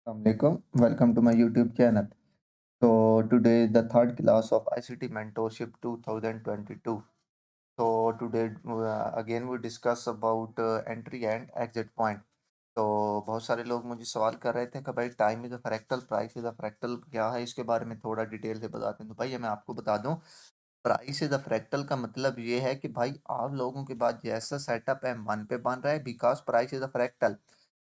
Assalamualaikum. Welcome to my YouTube channel. So today is the third class of ICT Mentorship 2022. So today again we discuss about entry and exit point. तो बहुत सारे लोग मुझे सवाल कर रहे थे कि भाई time is a fractal, price is a fractal क्या है, इसके बारे में थोड़ा डिटेल से बताते हैं। तो भाई मैं आपको बता दूं, प्राइस इज़ अ फ्रैक्टल का मतलब ये है कि भाई आप लोगों के पास जैसा सेटअप M1 पे बन रहा है, because price is a fractal.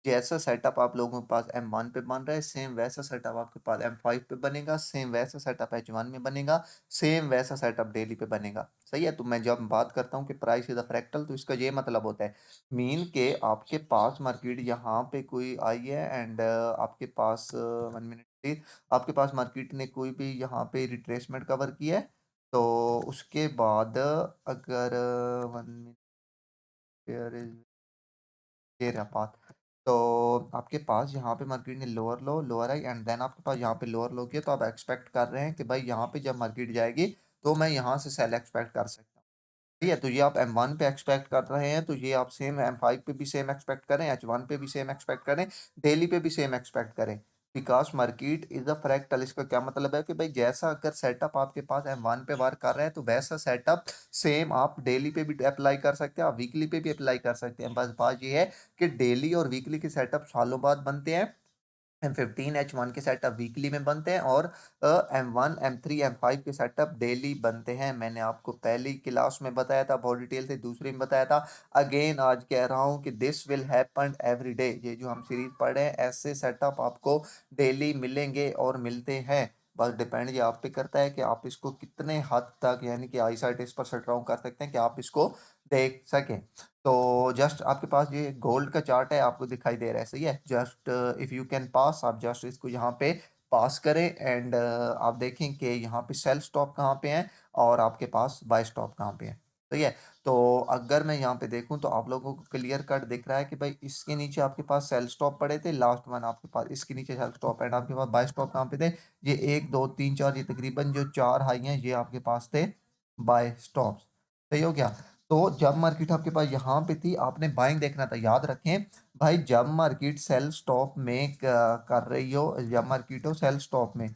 जैसा सेटअप आप लोगों के पास M1 पे बन रहा है, सेम वैसा सेटअप आपके पास M5 पे बनेगा, सेम वैसा सेटअप H1 में बनेगा, सेम वैसा सेटअप डेली पे बनेगा। सही है? तो मैं जब बात करता हूँ कि प्राइस इज़ अ फ्रैक्टल, तो इसका ये मतलब होता है, मीन के आपके पास मार्केट यहाँ पे कोई आई है एंड आपके पास 1 मिनट प्लीज़, आपके पास मार्केट ने कोई भी यहाँ पे रिट्रेसमेंट कवर किया है, तो उसके बाद अगर 1 मिनट, देयर इज़, ये रहा पाथ। तो आपके पास यहाँ पे मार्केट ने lower low, lower high and then आपके पास यहाँ पे लोअर लो किया, तो आप एक्सपेक्ट कर रहे हैं कि भाई यहाँ पे जब मार्केट जाएगी, तो मैं यहाँ से सेल एक्सपेक्ट कर सकता हूँ। ठीक है? तो ये आप M1 पे एक्सपेक्ट कर रहे हैं, तो ये आप सेम M5 पे भी सेम एक्सपेक्ट करें, H1 पे भी सेम एक्सपेक्ट करें, डेली पे भी सेम एक्सपेक्ट करें। Because market is a fractal. इसका क्या मतलब है कि भाई जैसा अगर सेटअप आपके पास M1 पे वर्क कर रहा है, तो वैसा सेटअप सेम आप डेली पे भी अप्लाई कर सकते हैं, आप वीकली पे भी अप्लाई कर सकते हैं। बस बात ये है कि डेली और वीकली के सेटअप सालों बाद बनते हैं। M15 H1 के सेटअप वीकली में बनते हैं और M1 M3 M5 के सेटअप डेली बनते हैं। मैंने आपको पहली क्लास में बताया था, बहुत डिटेल से, दूसरी में बताया था। अगेन आज कह रहा हूँ कि this will happen every day. ये जो हम सीरीज पढ़ रहे हैं, ऐसे सेटअप आपको डेली मिलेंगे और मिलते हैं। बस डिपेंड ये आप पे करता है कि आप इसको कितने हद तक, यानी कि आईसाइट इस पर स्ट्रांग कर सकते हैं कि आप इसको देख सकें। तो जस्ट आपके पास ये गोल्ड का चार्ट है, आपको दिखाई दे रहा है, सही है? Just if you can pass, आप जस्ट इसको यहाँ पे पास करें एंड आप देखें कि यहाँ पे सेल स्टॉप कहाँ पे है और आपके पास बाय स्टॉप कहाँ पे है। सही है? तो अगर मैं यहाँ पे देखूँ, तो आप लोगों को क्लियर कट दिख रहा है कि भाई इसके नीचे आपके पास सेल स्टॉप पड़े थे, लास्ट वन आपके पास इसके नीचे सेल स्टॉप एंड आपके पास बाय स्टॉप कहाँ पे थे? ये 1 2 3 4, ये तकरीबन जो 4 हाई हैं, ये आपके पास थे बाय स्टॉप्स। सही हो गया? तो जब मार्केट आपके पास यहाँ पे थी, आपने बाइंग देखना था। याद रखें भाई, जब मार्केट सेल स्टॉप में कर रही हो, जब मार्केट हो सेल स्टॉप में,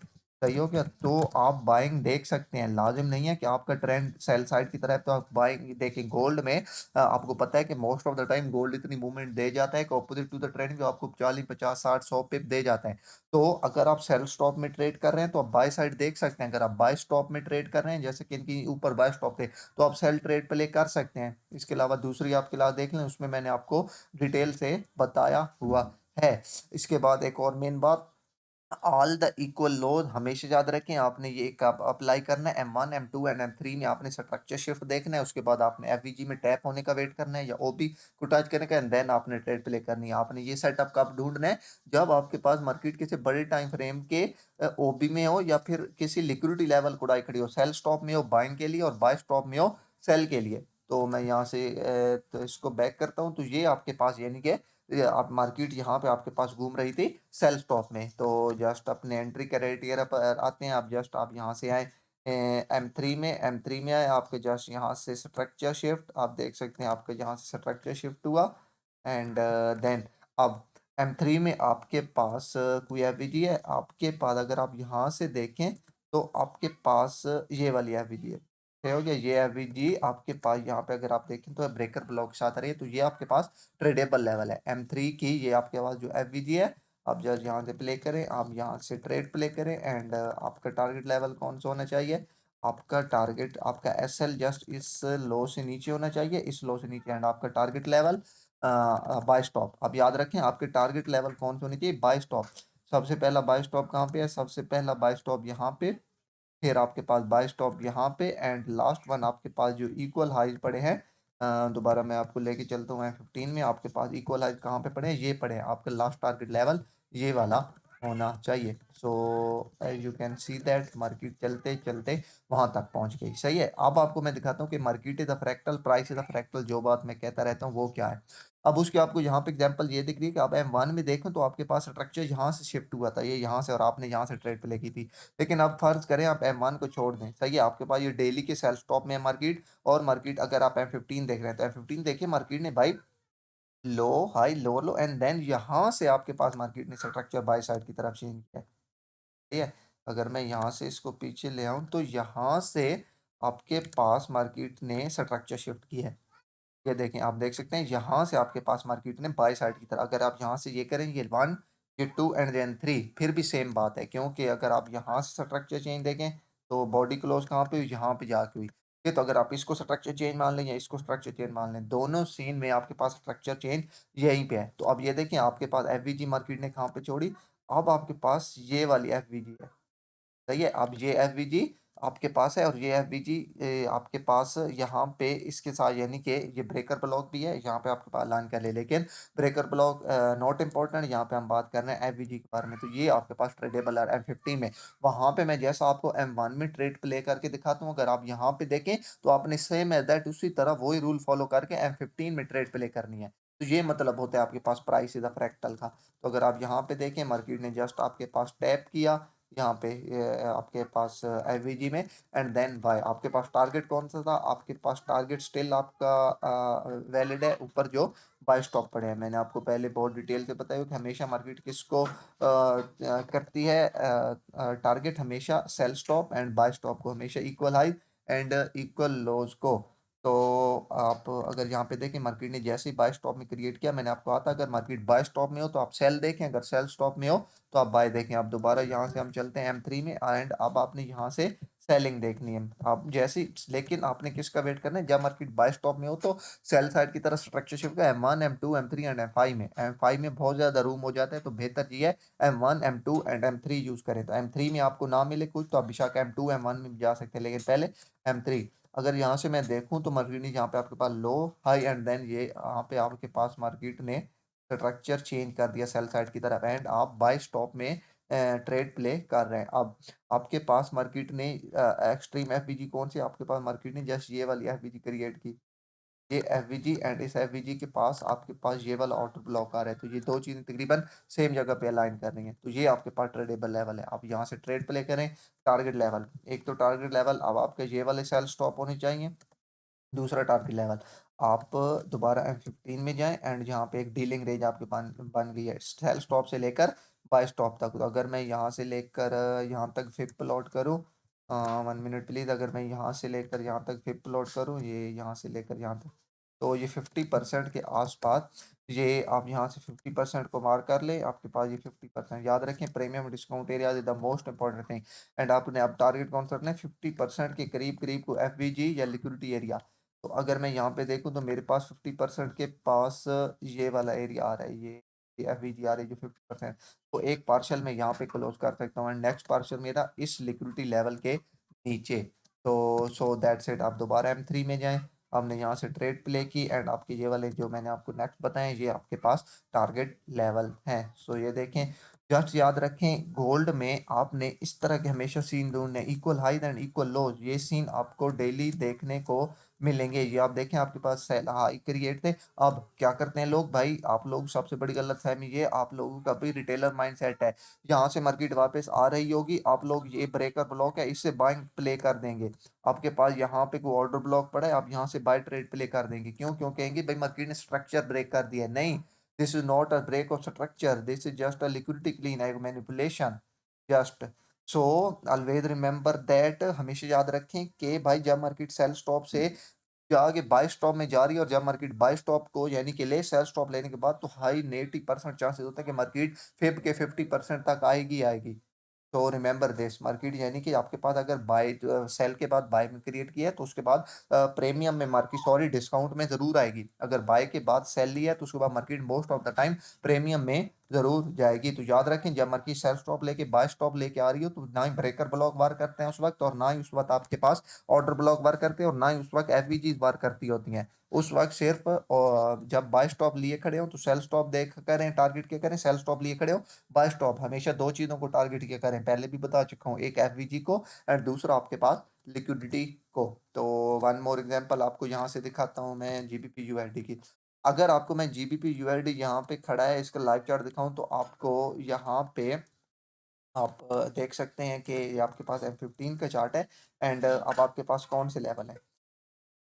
सही हो क्या, तो आप बाइंग देख सकते हैं। लाजिम नहीं है कि आपका ट्रेंड सेल साइड की तरफ है, तो आप बाइंग देखें। गोल्ड में आपको पता है कि most of the time gold इतनी मूवमेंट दे जाता है कि अपोजिट टू द ट्रेंड, जो आपको 40 50 60 100 पिप दे जाता है। तो अगर आप सेल स्टॉप में ट्रेड कर रहे हैं, तो आप बाय साइड देख सकते हैं। अगर आप बाय स्टॉप में ट्रेड कर रहे हैं, जैसे कि इनकी ऊपर बाय स्टॉप थे, तो आप सेल ट्रेड प्ले कर सकते हैं। इसके अलावा दूसरी आप क्लास देख लें, उसमें मैंने आपको डिटेल से बताया हुआ है। इसके बाद एक और मेन बात, ऑल द इक्वल लोड हमेशा याद रखें। आपने ये एक आप अप्लाई करना है M1 M2 एंड M3 में, आपने स्ट्रक्चर शिफ्ट देखना है। उसके बाद आपने एफवीजी में टैप होने का वेट करना है या ओबी को टच करने का, एंड देन आपने ट्रेड प्ले करनी है। आपने ये सेटअप कब ढूंढना है? जब आपके पास मार्केट किसी बड़े टाइम फ्रेम के ओबी में हो या फिर किसी लिक्विडिटी लेवल को डाई खड़ी हो, सेल स्टॉप में हो बाइंग के लिए और बाय स्टॉप में हो सेल के लिए। तो मैं यहाँ से तो इसको बैक करता हूँ। तो ये आपके पास, यानी कि ये आप मार्केट यहाँ पे आपके पास घूम रही थी सेल स्टॉप में। तो जस्ट अपने एंट्री क्राइटेरिया पर आते हैं। आप जस्ट आप यहाँ से आए M3 में आए, आपके जस्ट यहाँ से स्ट्रक्चर शिफ्ट आप देख सकते हैं, आपके यहाँ से स्ट्रक्चर शिफ्ट हुआ एंड देन अब M3 में आपके पास कोई एफवीजी है आपके पास। अगर आप यहाँ से देखें, तो आपके पास ये वाली एफवीजी है। सही हो गया? ये एफवीजी आपके पास यहाँ पे अगर आप देखें, तो ब्रेकर ब्लॉक के साथ आ रही है, तो ये आपके पास ट्रेडेबल लेवल है M3 की। ये आपके पास जो एफवीजी है, आप जस्ट यहाँ से प्ले करें, आप यहाँ से ट्रेड प्ले करें एंड आपका टारगेट लेवल कौन सा होना चाहिए? आपका टारगेट, आपका एसएल जस्ट इस लो से नीचे होना चाहिए, इस लो से नीचे, एंड आपका टारगेट लेवल बाय स्टॉप। अब याद रखें आपके टारगेट लेवल कौन से होने चाहिए? Buy stop. सबसे पहला बाय स्टॉप कहाँ पे है? सबसे पहला बाय स्टॉप यहाँ पे, फिर आपके पास बाय स्टॉप यहाँ पे एंड लास्ट वन आपके पास जो इक्वल हाइज पड़े हैं। दोबारा मैं आपको लेके चलता हूँ M15 में, आपके पास इक्वल हाइज कहाँ पे पड़े हैं? ये पड़े हैं। आपका लास्ट टारगेट लेवल ये वाला होना चाहिए। So as you can see that market चलते चलते वहां तक पहुंच गई। सही है? अब आपको मैं दिखाता हूँ कि market is a fractal, price is a fractal, जो बात मैं कहता रहता हूँ वो क्या है। अब उसके आपको यहाँ पे एग्जांपल ये दिख रही है कि आप M1 में देखें, तो आपके पास स्ट्रक्चर यहाँ से शिफ्ट हुआ था, ये यहाँ से, और आपने यहाँ से ट्रेड प्ले की थी। लेकिन अब फर्ज करें आप M1 को छोड़ दें, सही है? आपके पास ये डेली के सेल स्टॉप में है मार्केट, और मार्केट अगर आप M15 देख रहे हैं, तो M15 देखिए, मार्केट ने भाई low high low low and then यहाँ से आपके पास मार्केट ने स्ट्रक्चर बाय साइड की तरफ चेंज किया है। ठीक है, अगर मैं यहाँ से इसको पीछे ले आऊँ तो यहाँ से आपके पास मार्केट ने स्ट्रक्चर शिफ्ट किया है। ये देखें, आप देख सकते हैं यहाँ से आपके पास मार्केट ने बाय साइड की तरह, अगर आप यहाँ से ये करें, ये वन, ये टू एंड देन थ्री, फिर भी सेम बात है, क्योंकि अगर आप यहाँ से स्ट्रक्चर चेंज देखें तो बॉडी क्लोज कहाँ पे हुई, यहाँ पे जाके हुई। ठीक है, तो अगर आप इसको स्ट्रक्चर चेंज मान लें या इसको स्ट्रक्चर चेंज मान लें, दोनों सीन में आपके पास स्ट्रक्चर चेंज यहीं पे है। तो अब ये देखें, आपके पास एफ मार्केट ने कहाँ पे छोड़ी, अब आपके पास ये वाली एफ है। सही है, अब ये एफ आपके पास है और ये एफ आपके पास यहाँ पे इसके साथ, यानी कि ये ब्रेकर ब्लॉक भी है, यहाँ पे आपके पास लाइन कर ले, लेकिन ब्रेकर ब्लॉक नॉट इम्पोर्टेंट, यहाँ पे हम बात कर रहे हैं एफ के बारे में। तो ये आपके पास ट्रेडेबल है M15 में। वहाँ पे मैं जैसा आपको M1 में ट्रेड प्ले करके दिखाता हूँ, अगर आप यहाँ पे देखें तो आपने सेम एज दैट उसी तरह वही रूल फॉलो करके M15 में ट्रेड प्ले करनी है। तो ये मतलब होता है आपके पास प्राइस इज द फ्रैक्टल का। तो अगर आप यहाँ पे देखें, मार्केट ने जस्ट आपके पास टैप किया यहाँ पे, आपके पास एवरेजी में, एंड देन बाय, आपके पास टारगेट कौन सा था, आपके पास टारगेट स्टिल आपका वैलिड है, ऊपर जो बाय स्टॉप पड़े हैं। मैंने आपको पहले बहुत डिटेल से बताया कि हमेशा मार्केट किसको करती है, टारगेट हमेशा sell stop and buy stop को हमेशा equal high and equal lows को। तो आप अगर यहाँ पे देखें, मार्केट ने जैसे ही बाय स्टॉप में क्रिएट किया, मैंने आपको कहा था अगर मार्केट बाय स्टॉप में हो तो आप सेल देखें, अगर सेल स्टॉप में हो तो आप बाय देखें। आप दोबारा यहाँ से हम चलते हैं M3 में, एंड अब आपने यहाँ से सेलिंग देखनी है। आप जैसी, लेकिन आपने किसका वेट करना है, जब मार्केट बाय स्टॉप में हो तो सेल साइड की तरफ स्ट्रक्चर शिफ्ट का M1 M2 M3 and M5 में। M5 में बहुत ज़्यादा रूम हो जाता है, तो बेहतर ये है M1 M2 and M3 use करें। तो M3 में आपको ना मिले कुछ तो आप बेशक M2 M1 में भी जा सकते हैं, लेकिन पहले M3। अगर यहाँ से मैं देखूँ तो मार्केट ने यहाँ पे आपके पास लो हाई एंड देन ये यहाँ पे आपके पास मार्केट ने स्ट्रक्चर चेंज कर दिया सेल साइड की तरफ, एंड आप बाय स्टॉप में ट्रेड प्ले कर रहे हैं। अब आपके पास मार्केट ने एक्सट्रीम एफबीजी कौन सी, आपके पास मार्केट ने जस्ट ये वाली एफबीजी क्रिएट की, ये एफबीजी, एंड इस एफबीजी के पास आपके पास ये वाला ऑर्डर ब्लॉक आ रहा है। तो ये दो चीज़ें तकरीबन सेम जगह पे अलाइन कर रही हैं, तो ये आपके पास ट्रेडेबल लेवल है। आप यहाँ से ट्रेड प्ले करें। टारगेट लेवल, एक तो टारगेट लेवल अब आपके ये वाले सेल स्टॉप होने चाहिए। दूसरा टारगेट लेवल, आप दोबारा M15 में जाएं एंड यहाँ पे एक डीलिंग रेंज आपके बन बन गई है सेल स्टॉप से लेकर बाय स्टॉप तक। तो अगर मैं यहाँ से लेकर यहाँ तक फिप प्लॉट करूँ, 1 मिनट प्लीज़, अगर मैं यहाँ से लेकर यहाँ तक फिप प्लॉट करूँ, ये यहाँ से लेकर यहाँ तक, तो ये 50% के आसपास, ये आप यहाँ से 50% को मार कर ले, आपके पास ये 50%, याद रखें premium discount area is the most important thing. And आपने अब टारगेट कौन सा रखना है, 50% के करीब करीब को एफबीजी या लिक्विडिटी एरिया। तो अगर मैं यहाँ पे देखूँ तो मेरे पास 50% के पास ये वाला एरिया आ रहा है, ये एफबीजी आ रही है जो 50%। तो एक पार्शल मैं यहाँ पे क्लोज कर सकता हूँ, एंड नेक्स्ट पार्शल मेरा इस लिक्विडिटी लेवल के नीचे। तो सो दैट्स इट, आप दोबारा M3 में जाएं, हमने यहाँ से ट्रेड प्ले की, एंड आपके ये वाले जो मैंने आपको नेक्स्ट बताए, ये आपके पास टारगेट लेवल है। सो ये देखें, जस्ट याद रखें, गोल्ड में आपने इस तरह के हमेशा सीन ढूंढने, इक्वल हाई एंड इक्वल लो, ये सीन आपको डेली देखने को मिलेंगे। ये आप देखें, आपके पास सेल हाई क्रिएट थे। अब क्या करते हैं लोग, भाई आप लोग सबसे बड़ी गलत फहमी ये, आप लोगों का भी रिटेलर माइंडसेट है, यहाँ से मार्केट वापस आ रही होगी, आप लोग ये ब्रेकर ब्लॉक है इससे बाइंग प्ले कर देंगे। आपके पास यहाँ पे कोई ऑर्डर ब्लॉक पड़ा है, आप यहाँ से बाय ट्रेड प्ले कर देंगे। क्यों क्यों कहेंगे, भाई मार्केट ने स्ट्रक्चर ब्रेक कर दिया है। नहीं, this is not a break of structure, this is just a liquidity clean, एक manipulation just. So always remember that, हमेशा याद रखें कि भाई जब मार्केट सेल स्टॉप से आगे बाय स्टॉप में जा रही है, और जब मार्केट बाय स्टॉप को यानी कि ले सेल स्टॉप लेने के बाद, तो हाई 80% चांसेस होता है कि मार्केट फिब के 50% तक आएगी आएगी। तो रिमेंबर दिस, मार्केट यानी कि आपके पास अगर बाय सेल के बाद बाय में क्रिएट किया है तो उसके बाद प्रीमियम में मार्केट, सॉरी डिस्काउंट में जरूर आएगी। अगर बाय के बाद सेल लिया है तो उसके बाद market most of the time premium में जरूर जाएगी। तो याद रखें, जब मार्केट सेल स्टॉप लेके बाय स्टॉप लेके आ रही हो, तो ना ही ब्रेकर ब्लॉक वार करते हैं उस वक्त, और ना ही उस वक्त आपके पास ऑर्डर ब्लॉक वार करते हैं, और ना ही उस वक्त एफवीजी वार करती होती हैं। उस वक्त सिर्फ जब बाय स्टॉप लिए खड़े हो तो सेल स्टॉप देख करें, टारगेट क्या करें, सेल स्टॉप लिए खड़े हो, बाय स्टॉप हमेशा दो चीज़ों को टारगेट किया करें, पहले भी बता चुका हूँ, एक एफवीजी को एंड दूसरा आपके पास लिक्विडिटी को। तो वन मोर एग्जांपल आपको यहाँ से दिखाता हूँ मैं जीबीपी यूएसडी की। अगर आपको मैं जीबीपी यूएसडी यहाँ पे खड़ा है इसका लाइव चार्ट दिखाऊं, तो आपको यहाँ पे आप देख सकते हैं कि ये आपके पास M15 का चार्ट है, एंड अब आपके पास कौन से लेवल है,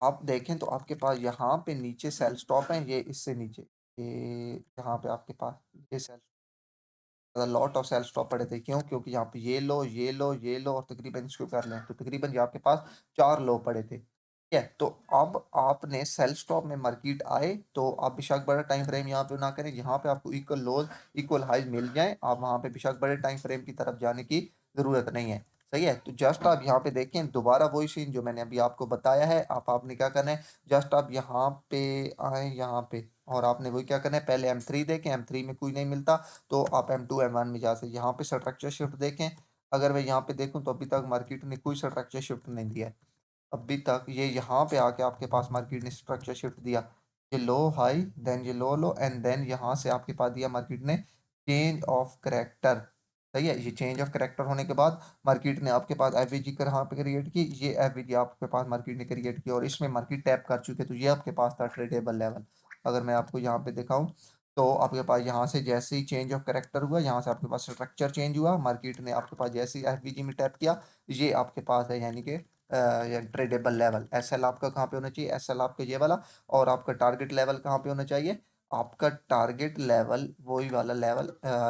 आप देखें तो आपके पास यहाँ पे नीचे सेल स्टॉप है, ये इससे नीचे ये यहाँ पे आपके पास ये sell lot of sell stop पड़े थे। क्यों? क्योंकि यहाँ पे ये लो, ये लो, ये लो और तकरीबन इसको कर लें तो तकरीबन ये आपके पास 4 लो पड़े थे। ठीक है? तो अब आपने सेल स्टॉप में मार्केट आए तो आप बेशक बड़ा टाइम फ्रेम यहाँ पे ना करें, यहाँ पे आपको इक्वल लोज, इक्वल हाइज मिल जाएँ, आप वहाँ पे बेशक बड़े टाइम फ्रेम की तरफ जाने की ज़रूरत नहीं है। सही है? तो जस्ट आप यहाँ पे देखें दोबारा वही सीन जो मैंने अभी आपको बताया है, आपने क्या करना है, जस्ट आप यहाँ पे आएँ यहाँ पे और आपने वही क्या करना है, पहले M3 देखें, M3 में कोई नहीं मिलता तो आप M2 M1 में जा सकते। यहाँ पे स्ट्रक्चर शिफ्ट देखें, अगर मैं यहाँ पे देखूँ तो अभी तक मार्केट ने कोई स्ट्रक्चर शिफ्ट नहीं दिया है। अभी तक ये यहाँ पे आके आपके पास मार्केट ने स्ट्रक्चर शिफ्ट दिया। ये लो हाई, देन ये लो लो एंड देन यहाँ से आपके पास दिया मार्केट ने चेंज ऑफ करैक्टर। सही है? ये चेंज ऑफ करैक्टर होने के बाद मार्केट ने आपके पास एफवीजी कहाँ पे क्रिएट की, ये एफवीजी आपके पास मार्केट ने क्रिएट की और इसमें मार्केट टैप कर चुके, तो ये आपके पास था ट्रेडेबल लेवल। अगर मैं आपको यहाँ पे दिखाऊं तो आपके पास यहाँ से जैसे ही चेंज ऑफ करैक्टर हुआ, यहाँ से आपके पास स्ट्रक्चर चेंज हुआ, मार्केट ने आपके पास जैसे ही एफवीजी में टैप किया, ये आपके पास है यानी कि या ट्रेडेबल लेवल। एसएल आपका कहाँ पे होना चाहिए, एसएल आपका ये वाला, और आपका टारगेट लेवल कहाँ पे होना चाहिए, आपका टारगेट लेवल वही वाला लेवल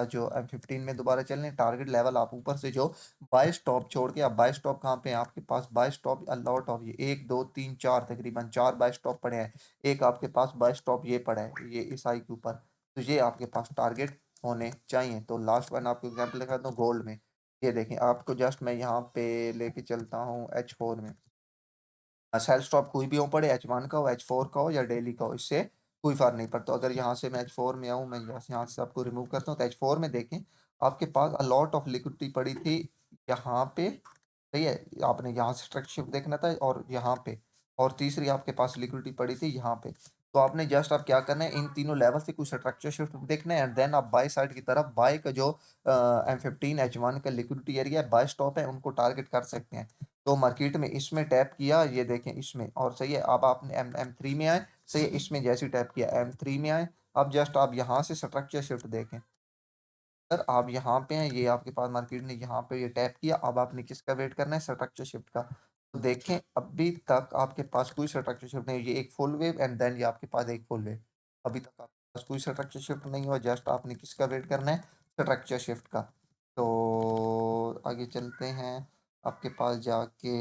जो M15 में दोबारा चलने, टारगेट लेवल आप ऊपर से जो बाय स्टॉप छोड़ के, आप बाय स्टॉप कहाँ पे हैं, आपके पास बाय स्टॉप अलॉट ऑफ ये 1 2 3 4 तकरीबन 4 बाय स्टॉप पड़े हैं। एक आपके पास बाय स्टॉप ये पड़ा है ये इस आई के ऊपर, तो ये आपके पास टारगेट होने चाहिए। तो लास्ट वन आपको एग्जाम्पल दिखा दूँ गोल्ड में, ये देखें आपको जस्ट मैं यहाँ पे लेके चलता हूँ H4 में। सेल स्टॉप कोई भी हो पड़े, H1 का हो, H4 का हो या डेली का हो, इससे कोई फर्क नहीं पड़ता। अगर यहाँ से मैं H4 में आऊँ, मैं यहाँ से आपको रिमूव करता हूँ तो H4 में देखें आपके पास अलॉट ऑफ लिक्विडिटी पड़ी थी यहाँ पे। सही है? आपने यहाँ से स्ट्रक्चर शिफ्ट देखना था और यहाँ पे, और तीसरी आपके पास लिक्विडिटी पड़ी थी यहाँ पे। तो आपने जस्ट आप क्या करना है, इन तीनों लेवल से कुछ स्ट्रक्चर शिफ्ट देखना है एंड देन आप बाय साइड की तरफ बाय का जो M15 H1 का लिक्विडिटी एरिया है, बाय स्टॉप है, उनको टारगेट कर सकते हैं। तो मार्केट में इसमें टैप किया, ये देखें इसमें, और सही है अब आपने M3 में आए, सही है, इसमें जैसे टैप किया M3 में आए, अब जस्ट आप यहाँ से स्ट्रक्चर शिफ्ट देखें। सर आप यहाँ पे हैं, ये आपके पास मार्केट ने यहाँ पे ये टैप किया, अब आपने किसका वेट करना है, स्ट्रक्चर शिफ्ट का। तो देखें अभी तक आपके पास कोई स्ट्रक्चर शिफ्ट नहीं, ये एक फुल वेव एंड देन ये आपके पास एक फुल वेव, अभी तक आपके पास कोई स्ट्रक्चर शिफ्ट नहीं हुआ, जस्ट आपने किसका वेट करना है, स्ट्रक्चर शिफ्ट का। तो आगे चलते हैं, आपके पास जाके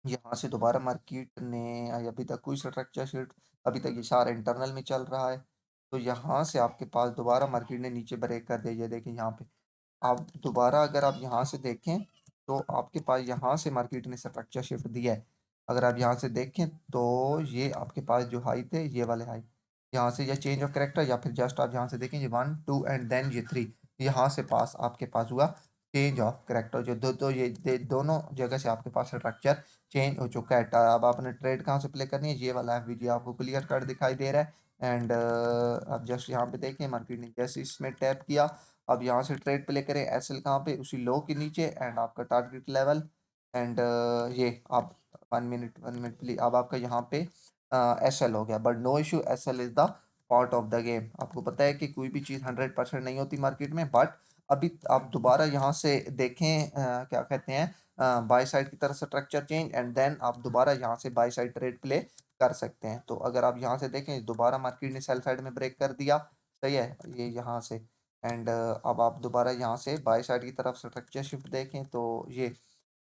यहाँ से दोबारा मार्केट ने अभी तक कोई स्ट्रक्चर शिफ्ट, अभी तक ये सारा इंटरनल में चल रहा है। तो यहाँ से आपके पास दोबारा मार्केट ने नीचे ब्रेक कर दिया, ये देखें यहाँ पे। आप दोबारा अगर आप यहाँ से देखें तो आपके पास यहाँ से मार्केट ने स्ट्रक्चर शिफ्ट दिया है। अगर आप यहाँ से देखें तो ये आपके पास जो हाई थे, ये वाले हाई, यहाँ से या चेंज ऑफ करेक्टर या फिर जस्ट आप यहाँ से देखें ये 1 2 एंड देन ये 3, यहाँ से पास आपके पास हुआ चेंज ऑफ करेक्टर, जो दोनों जगह से आपके पास स्ट्रक्चर चेंज हो चुका है। अब आपने ट्रेड कहाँ से प्ले करनी है, ये वाला एफवीजी आपको क्लियर कट दिखाई दे रहा है एंड आप जस्ट यहाँ पे देखें मार्केट ने जैसे इसमें टैप किया, अब यहाँ से ट्रेड प्ले करें एसएल कहाँ पे, उसी लो के नीचे एंड आपका टारगेट लेवल एंड ये आप 1 मिनट प्लीज, अब आपका यहाँ पे एसएल हो गया, but no issue, SL is the part of the game. आपको पता है कि कोई भी चीज़ 100% नहीं होती मार्केट में, बट अभी आप दोबारा यहाँ से देखें क्या कहते हैं बाय साइड की तरफ स्ट्रक्चर चेंज एंड देन आप दोबारा यहाँ से बाय साइड ट्रेड प्ले कर सकते हैं। तो अगर आप यहाँ से देखें दोबारा मार्केट ने सेल साइड में ब्रेक कर दिया, सही है, ये यहाँ से एंड अब आप दोबारा यहाँ से बाय साइड की तरफ स्ट्रक्चर शिफ्ट देखें तो ये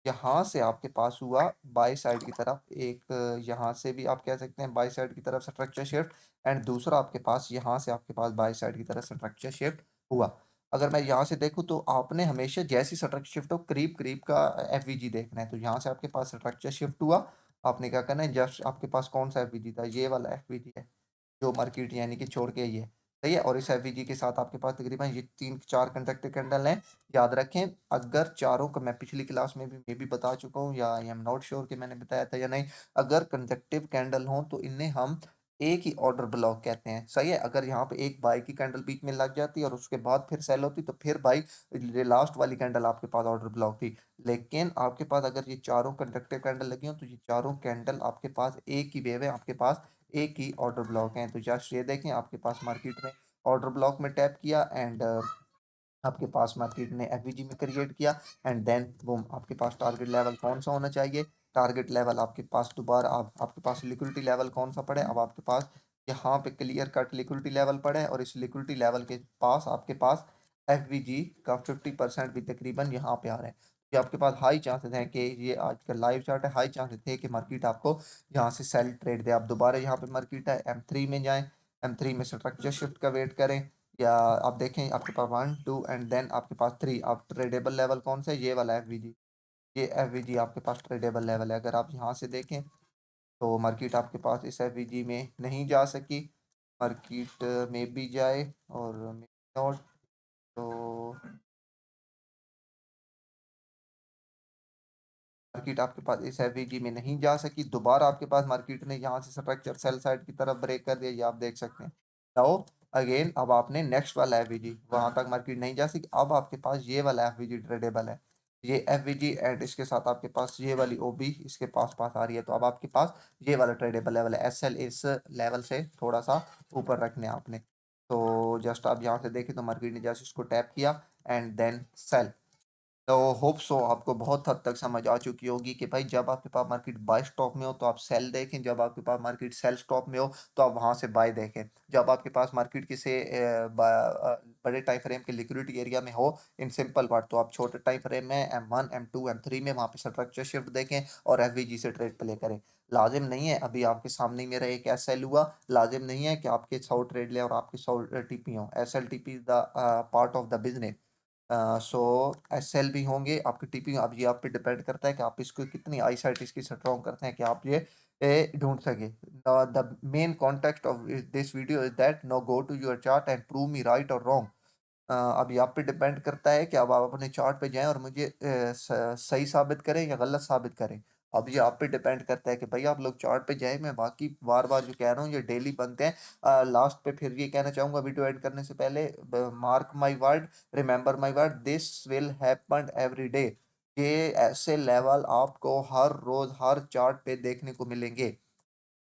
यहाँ से आपके पास हुआ बाय साइड की तरफ एक यहाँ से भी आप कह सकते हैं बाय साइड की तरफ स्ट्रक्चर शिफ्ट एंड दूसरा आपके पास यहाँ से आपके पास बाय साइड की तरफ स्ट्रक्चर शिफ्ट हुआ। अगर मैं यहाँ से देखूँ तो आपने हमेशा जैसी स्ट्रक्चर शिफ्ट हो करीब करीब का एफवीजी देखना है। तो यहाँ से आपके पास स्ट्रक्चर शिफ्ट हुआ, आपने क्या करना है, जस्ट आपके पास कौन सा एफवीजी था, ये वाला एफवीजी है जो मार्केट यानी कि छोड़ के ही है। सही है? और इस एफवीजी के साथ आपके पास तकरीबन ये 3 4 कंडक्टिव कैंडल हैं। याद रखें अगर चारों का, मैं पिछली क्लास में भी बता चुका हूँ या आई एम नॉट श्योर कि मैंने बताया था या नहीं, अगर कंडक्टिव कैंडल हों तो इन्हें हम एक ही ऑर्डर ब्लॉक कहते हैं। सही है? अगर यहाँ पे एक बाई की कैंडल बीच में लग जाती है और उसके बाद फिर सेल होती तो फिर बाई, लास्ट वाली कैंडल आपके पास ऑर्डर ब्लॉक थी। लेकिन आपके पास अगर ये चारों कंडक्टिव कैंडल लगी हो तो ये चारों कैंडल आपके पास एक ही वेव है, आपके पास एक ही ऑर्डर ब्लॉक है। तो जस्ट ये देखें आपके पास मार्केट में ऑर्डर ब्लॉक में टैप किया एंड आपके पास मार्केट ने एफवीजी में क्रिएट किया एंड देन बूम, आपके पास टारगेट लेवल कौन सा होना चाहिए, टारगेट लेवल आपके पास दोबारा आपके पास लिक्विडिटी लेवल कौन सा पड़े, अब आपके पास यहाँ पे क्लियर कट लिक्विडिटी लेवल पड़ा है और इस लिक्विडिटी लेवल के पास आपके पास एफवीजी का 50% भी तकरीबन यहाँ पे आ रहा है। ये आपके पास हाई चांसेस हैं कि ये आज का लाइव चार्ट है, हाई चांसेस थे कि मार्केट आपको यहाँ से सेल ट्रेड दे। आप दोबारा यहाँ पे मार्केट है M3 में जाएं, M3 में स्ट्रक्चर शिफ्ट का वेट करें, या आप देखें आपके पास 1 2 एंड देन आपके पास 3। आप ट्रेडेबल लेवल कौन सा है? ये वाला एफवीजी। ये एफवीजी आपके पास ट्रेडेबल लेवल है। अगर आप यहाँ से देखें तो मार्केट आपके पास इस एफवीजी में नहीं जा सकी, मार्केट में भी जाए और नॉट। तो मार्केट आपके पास इस एफवीजी में नहीं जा सकी, दोबारा आपके पास मार्केट ने यहाँ से स्ट्रक्चर सेल साइड की तरफ ब्रेक कर दिया, ये आप देख सकते हैं। नाउ अगेन अब आपने नेक्स्ट वाला एफवीजी, वहां तक मार्केट नहीं जा सकी, अब आपके पास ये वाला एफवीजी ट्रेडेबल है। ये एफवीजी एंड इसके साथ आपके पास ये वाली ओबी इसके पास पास आ रही है, तो अब आपके पास ये वाला ट्रेडेबल लेवल है। एसएल इस लेवल से थोड़ा सा ऊपर रखने हैं आपने। तो जस्ट आप यहाँ से देखें तो मार्केट ने जस्ट इसको टैप किया एंड देन सेल। तो होप सो आपको बहुत हद तक समझ आ चुकी होगी कि भाई जब आपके पास मार्केट बाय स्टॉप में हो तो आप सेल देखें, जब आपके पास मार्केट सेल स्टॉप में हो तो आप वहां से बाय देखें। जब आपके पास मार्केट किसी बड़े टाइम फ्रेम के लिक्विडिटी एरिया में हो, इन सिंपल वर्ड, तो आप छोटे टाइम फ्रेम में M1 M2 M3 में वहां पे स्ट्रक्चर शिफ्ट देखें और एफवीजी से ट्रेड प्ले करें। लाजिम नहीं है अभी आपके सामने ही मेरा एक एस एल हुआ, लाजिम नहीं है कि आपके 100 ट्रेड ले और आपके 100 टीपी हो। S L TP the part of the business. So SL भी होंगे आपके टीपी। अब ये आप पे डिपेंड करता है कि आप इसको कितनी आई साइट इसकी स्ट्रॉन्ग करते हैं कि आप ये ढूंढ सके। The main context of this video is that no go to your chart and prove me right और रॉन्ग। अब यहाँ पे डिपेंड करता है कि अब आप अपने चार्ट पे जाएं और मुझे सही साबित करें या गलत साबित करें। अब ये आप पे डिपेंड करता है कि भाई आप लोग चार्ट पे जाएं। मैं बाकी बार बार जो कह रहा हूँ ये डेली बनते हैं। लास्ट पे फिर ये कहना चाहूंगा वीडियो एड करने से पहले, mark my word, remember my word, this will happen every day. ये ऐसे लेवल आपको हर रोज हर चार्ट पे देखने को मिलेंगे।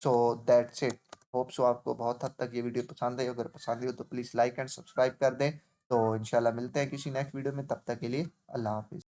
So that's it. Hope so आपको बहुत हद तक ये वीडियो पसंद आई। अगर पसंद आई हो तो प्लीज़ लाइक एंड सब्सक्राइब कर दें। तो इंशाल्लाह मिलते हैं किसी नेक्स्ट वीडियो में, तब तक के लिए अल्लाह हाफिज़।